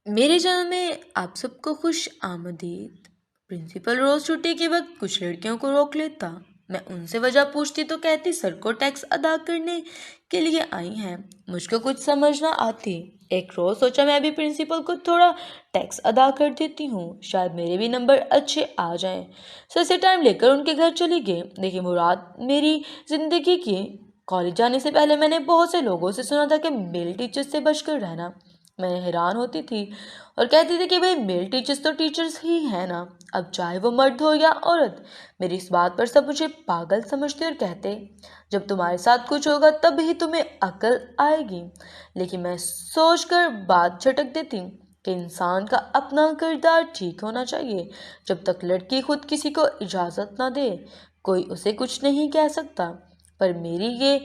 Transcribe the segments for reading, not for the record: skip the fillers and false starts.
میرے چینل میں آپ سب کو خوش آمدید۔ پرنسپل روز چھٹی کے وقت کچھ لڑکیوں کو روک لیتا۔ میں ان سے وجہ پوچھتی تو کہتی سر کو ٹیکس ادا کرنے کے لیے آئی ہیں۔ مجھ کو کچھ سمجھ نہ آتی۔ ایک روز سوچا میں بھی پرنسپل کو تھوڑا ٹیکس ادا کر دیتی ہوں، شاید میرے بھی نمبر اچھے آ جائیں۔ سر سے ٹائم لے کر ان کے گھر چلی گئی۔ دیکھیے مراد میری زندگی کی کالج جانے سے پہلے میں نے بہت سے لوگوں سے سنا تھا کہ میل ٹیچر سے بچ کر رہنا۔ میں حیران ہوتی تھی اور کہتی تھی کہ بھئی میل ٹیچرز تو ٹیچرز ہی ہیں نا، اب چاہے وہ مرد ہو یا عورت۔ میری اس بات پر سب مجھے پاگل سمجھتے اور کہتے جب تمہارے ساتھ کچھ ہوگا تب ہی تمہیں عقل آئے گی، لیکن میں سوچ کر بات جھٹک دیتی کہ انسان کا اپنا کردار ٹھیک ہونا چاہیے۔ جب تک لڑکی خود کسی کو اجازت نہ دے کوئی اسے کچھ نہیں کہہ سکتا۔ پر میری یہ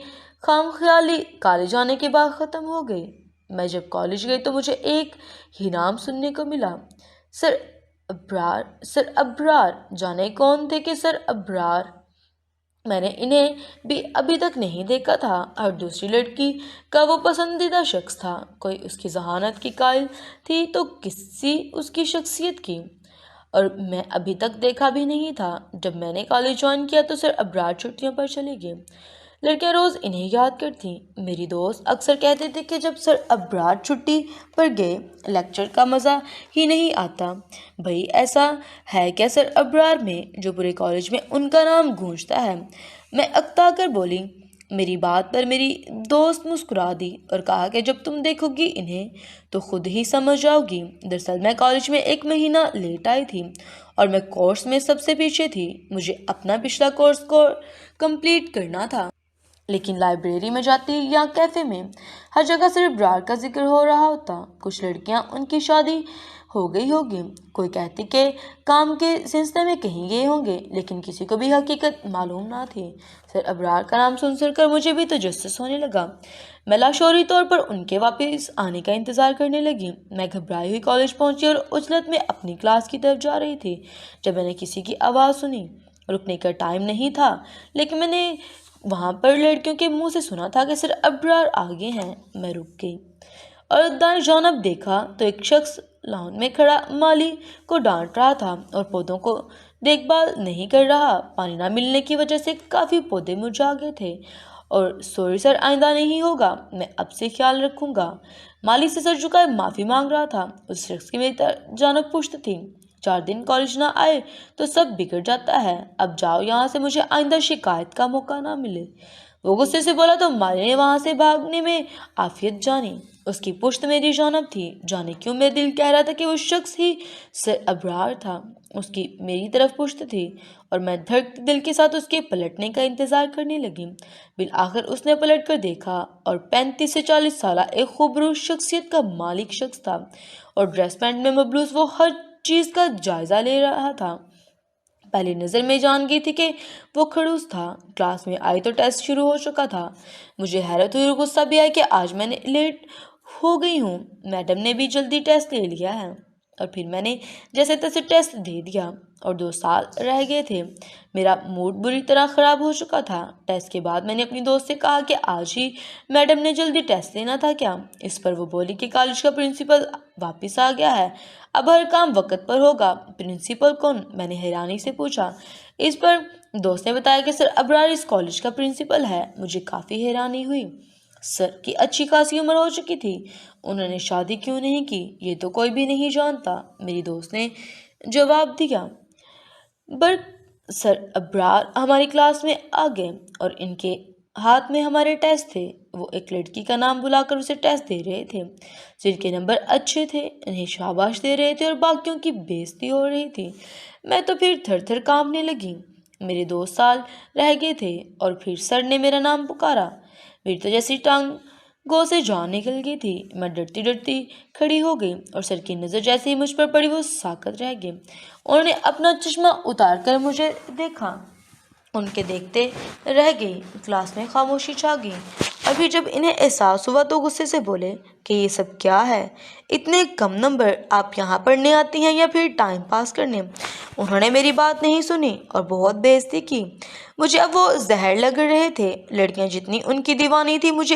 خام خیالی کالج جانے کے بعد ختم ہو گئی۔ میں جب کالج گئی تو مجھے ایک ہی نام سننے کو ملا، سر ابرار۔ سر ابرار جانے کون تھے کہ سر ابرار؟ میں نے انہیں بھی ابھی تک نہیں دیکھا تھا۔ ہر دوسری لڑکی کا وہ پسندیدہ شخص تھا، کوئی اس کی ذہانت کی قائل تھی تو کسی اس کی شخصیت کی، اور میں ابھی تک دیکھا بھی نہیں تھا۔ جب میں نے کالج جوائن کیا تو سر ابرار چھٹیوں پر چلے گئے۔ لڑکیاں روز انہیں یاد کرتی۔ میری دوست اکثر کہتے تھے کہ جب سر ابرار چھٹی پر گئے لیکچر کا مزہ ہی نہیں آتا۔ بھئی ایسا ہے کیا سر ابرار میں جو پورے کالج میں ان کا نام گونجتا ہے؟ میں اکتا کر بولی۔ میری بات پر میری دوست مسکرا دی اور کہا کہ جب تم دیکھو گی انہیں تو خود ہی سمجھ جاؤ گی۔ دراصل میں کالج میں 1 مہینہ لیٹ آئی تھی اور میں کورس میں سب سے پیچھے تھی۔ مجھے اپنا پچھلا کورس کو کمپلیٹ کرنا تھا، لیکن لائبریری میں جاتی یا کیفے میں ہر جگہ سر ابرار کا ذکر ہو رہا ہوتا۔ کچھ لڑکیاں ان کی شادی ہو گئی ہوگی، کوئی کہتی کہ کام کے سلسلے میں کہیں گئے ہوں گے، لیکن کسی کو بھی حقیقت معلوم نہ تھی۔ سر ابرار کا نام سن کر مجھے بھی تجسس ہونے لگا۔ میں لاشعوری طور پر ان کے واپس آنے کا انتظار کرنے لگی۔ میں گھبرائی ہوئی کالج پہنچی اور عجلت میں اپنی کلاس کی طرف جا رہی تھی جب میں نے کسی کی آواز سنی۔ رکنے کا ٹائم نہیں تھا، لیکن میں نے وہاں پر لڑکیوں کے منہ سے سنا تھا کہ سر ابرار آگے ہیں۔ میں رک گئی اور دائیں جانب دیکھا تو ایک شخص لان میں کھڑا مالی کو ڈانٹ رہا تھا اور پودوں کو دیکھ بھال نہیں کر رہا۔ پانی نہ ملنے کی وجہ سے کافی پودے مرجھا گئے تھے۔ اور سوری سر، آئندہ نہیں ہوگا، میں اب سے خیال رکھوں گا۔ مالی سے سر جھکائے معافی مانگ رہا تھا۔ اس شخص کی میری جانب پشت تھی۔ 4 دن کالج نہ آئے تو سب بگڑ جاتا ہے، اب جاؤ یہاں سے، مجھے آئندہ شکایت کا موقع نہ ملے۔ وہ غصے سے بولا تو مالی نے وہاں سے بھاگنے میں عافیت جانی۔ اس کی پشت میری جانب تھی۔ جانے کیوں میرا دل کہہ رہا تھا کہ وہ شخص ہی سر ابرار تھا۔ اس کی میری طرف پشت تھی اور میں دھڑکتے دل کے ساتھ اس کے پلٹنے کا انتظار کرنے لگی۔ بالآخر اس نے پلٹ کر دیکھا اور 35 سے 40 سالہ ایک خوبصورت شخصیت کا مالک شخص تھا، اور ڈریس پینٹ میں ملبوس وہ ہر چیز کا جائزہ لے رہا تھا۔ پہلی نظر میں جان گئی تھی کہ وہ خڑوس تھا۔ کلاس میں آئی تو ٹیسٹ شروع ہو چکا تھا۔ مجھے حیرت ہوئی اور غصہ بھی آیا کہ آج میں نے لیٹ ہو گئی ہوں۔ میڈم نے بھی جلدی ٹیسٹ لے لیا ہے، اور پھر میں نے جیسے تیسے ٹیسٹ دے دیا، اور 2 سال رہ گئے تھے۔ میرا موڈ بری طرح خراب ہو چکا تھا۔ ٹیسٹ کے بعد میں نے اپنی دوست سے کہا کہ آج ہی میڈم نے جلدی ٹیسٹ لینا تھا کیا؟ اس پر وہ بولی کہ کالج کا پرنسپل واپس آ گیا ہے، اب ہر کام وقت پر ہوگا۔ پرنسپل کون؟ میں نے حیرانی سے پوچھا۔ اس پر دوست نے بتایا کہ سر ابرار اس کالج کا پرنسپل ہے۔ مجھے کافی حیرانی ہوئی۔ سر کی اچھی خاصی عمر ہو چکی تھی، انہوں نے شادی کیوں نہیں کی یہ تو کوئی بھی نہیں جانتا، میری دوست نے جواب دیا۔ سر ابرار ہماری کلاس میں آ گئے اور ان کے ہاتھ میں ہمارے ٹیسٹ تھے۔ وہ ایک لڑکی کا نام بلا کر اسے ٹیسٹ دے رہے تھے جن کے نمبر اچھے تھے، انہیں شاباش دے رہے تھے اور باقیوں کی بےعزتی ہو رہی تھی۔ میں تو پھر تھر تھر کانپنے لگی۔ میرے 2 سال رہ گئے تھے اور پھر سر نے میرا نام پکارا۔ میری تو جیسی ٹانگوں سے جان نکل گئی تھی۔ میں ڈرتی ڈرتی کھڑی ہو گئی اور سر کی نظر جیسے ہی مجھ پر پڑی وہ ساکت رہ گئے۔ انہوں نے اپنا چشمہ اتار کر مجھے دیکھا، ان کے دیکھتے رہ گئی۔ کلاس میں خاموشی چھا گئی۔ ابھی جب انہیں احساس ہوا تو غصے سے بولے کہ یہ سب کیا ہے، اتنے کم نمبر، آپ یہاں پڑھنے آتی ہیں یا پھر ٹائم پاس کرنے؟ انہوں نے میری بات نہیں سنی اور بہت بےعزتی کی۔ مجھے اب وہ زہر لگ رہے تھے۔ لڑکیاں جتنی ان کی دیوانی تھی مجھے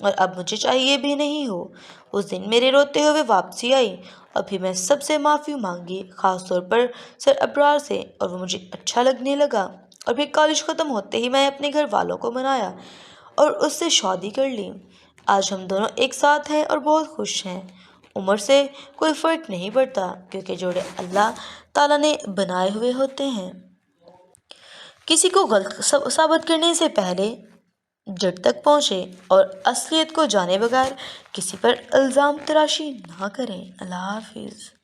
اور اب مجھے چاہیے بھی نہیں ہو۔ اس دن میرے روتے ہوئے واپسی آئی اور پھر میں سب سے معافی مانگی، خاص طور پر سر ابرار سے، اور وہ مجھے اچھا لگنے لگا۔ اور پھر کالج ختم ہوتے ہی میں اپنے گھر والوں کو منایا اور اس سے شادی کر لی۔ آج ہم دونوں ایک ساتھ ہیں اور بہت خوش ہیں۔ عمر سے کوئی فرق نہیں پڑتا، کیونکہ جوڑے اللہ تعالیٰ نے بنائے ہوئے ہوتے ہیں۔ کسی کو غلط ثابت کرنے سے پہلے جڑ تک پہنچیں اور اصلیت کو جانے بغیر کسی پر الزام تراشی نہ کریں۔ اللہ حافظ۔